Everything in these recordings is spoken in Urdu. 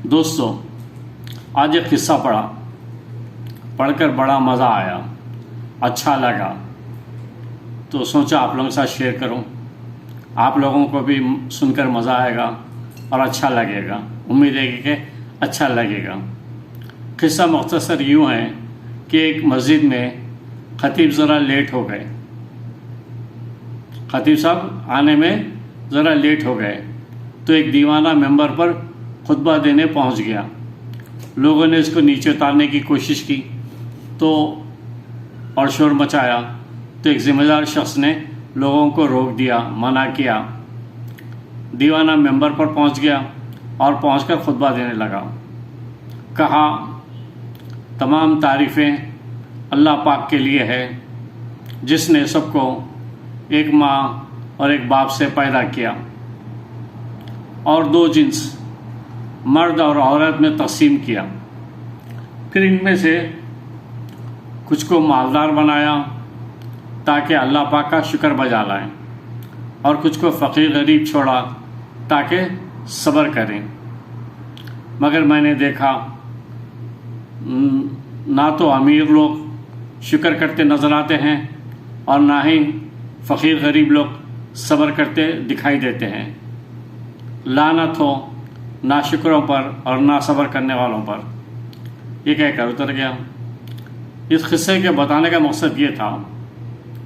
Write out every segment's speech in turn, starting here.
دوستو، آج ایک قصہ پڑھ کر بڑا مزہ آیا، اچھا لگا، تو سوچا آپ لوگوں کے ساتھ شیئر کروں۔ آپ لوگوں کو بھی سن کر مزہ آئے گا اور اچھا لگے گا، امید ہے کہ اچھا لگے گا۔ قصہ مختصر یوں ہے کہ ایک مسجد میں خطیب ذرا لیٹ ہو گئے، خطیب صاحب آنے میں ذرا لیٹ ہو گئے، تو ایک دیوانہ ممبر پر خطبہ دینے پہنچ گیا۔ لوگوں نے اس کو نیچے اتارنے کی کوشش کی تو اور شور مچایا، تو ایک ذمہ دار شخص نے لوگوں کو روک دیا، منع کیا۔ دیوانہ ممبر پر پہنچ گیا اور پہنچ کر خطبہ دینے لگا۔ کہا، تمام تعریفیں اللہ پاک کے لیے ہے جس نے سب کو ایک ماں اور ایک باپ سے پیدا کیا اور دو جنس مرد اور عورت میں تقسیم کیا، پھر ان میں سے کچھ کو مالدار بنایا تاکہ اللہ پاک کا شکر بجا لائیں، اور کچھ کو فقیر غریب چھوڑا تاکہ صبر کریں۔ مگر میں نے دیکھا نہ تو امیر لوگ شکر کرتے نظر آتے ہیں اور نہ ہی فقیر غریب لوگ صبر کرتے دکھائی دیتے ہیں۔ لعنت ہو ناشکروں پر اور نہ صبر کرنے والوں پر۔ یہ کہہ کر اتر گیا۔ اس قصے کے بتانے کا مقصد یہ تھا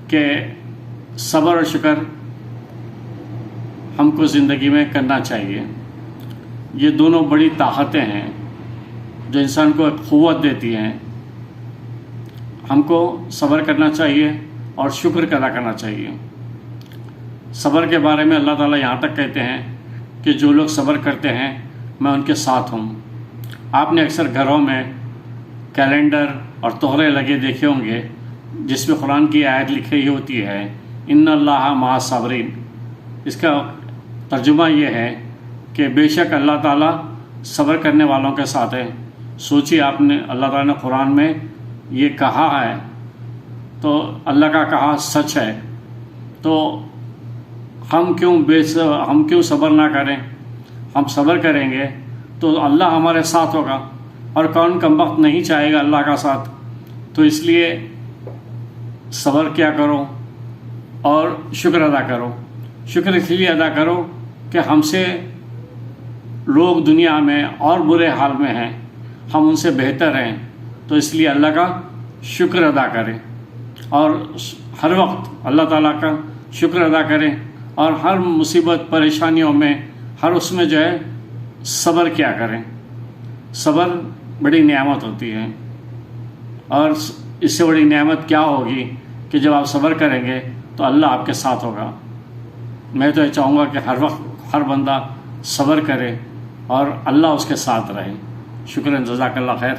کہ صبر اور شکر ہم کو زندگی میں کرنا چاہیے۔ یہ دونوں بڑی طاقتیں ہیں جو انسان کو ایک قوت دیتی ہیں۔ ہم کو صبر کرنا چاہیے اور شکر ادا کرنا چاہیے۔ صبر کے بارے میں اللہ تعالیٰ یہاں تک کہتے ہیں کہ جو لوگ صبر کرتے ہیں میں ان کے ساتھ ہوں۔ آپ نے اکثر گھروں میں کیلنڈر اور تحرے لگے دیکھے ہوں گے جس میں قرآن کی آیت لکھی ہوتی ہے، ان اللہ مع الصابرین۔ اس کا ترجمہ یہ ہے کہ بے شک اللہ تعالیٰ صبر کرنے والوں کے ساتھ ہے۔ سوچیے، آپ نے اللہ تعالیٰ نے قرآن میں یہ کہا ہے تو اللہ کا کہا سچ ہے، تو ہم کیوں صبر نہ کریں؟ ہم صبر کریں گے تو اللہ ہمارے ساتھ ہوگا، اور کون کم وقت نہیں چاہے گا اللہ کا ساتھ؟ تو اس لیے صبر کیا کرو اور شکر ادا کرو۔ شکر اس لیے ادا کرو کہ ہم سے لوگ دنیا میں اور برے حال میں ہیں، ہم ان سے بہتر ہیں، تو اس لیے اللہ کا شکر ادا کریں اور ہر وقت اللہ تعالیٰ کا شکر ادا کریں، اور ہر مصیبت پریشانیوں میں ہر اس میں جو ہے صبر کیا کریں۔ صبر بڑی نعمت ہوتی ہے، اور اس سے بڑی نعمت کیا ہوگی کہ جب آپ صبر کریں گے تو اللہ آپ کے ساتھ ہوگا۔ میں تو یہ چاہوں گا کہ ہر وقت ہر بندہ صبر کرے اور اللہ اس کے ساتھ رہے۔ شکراً، جزاک اللہ خیر۔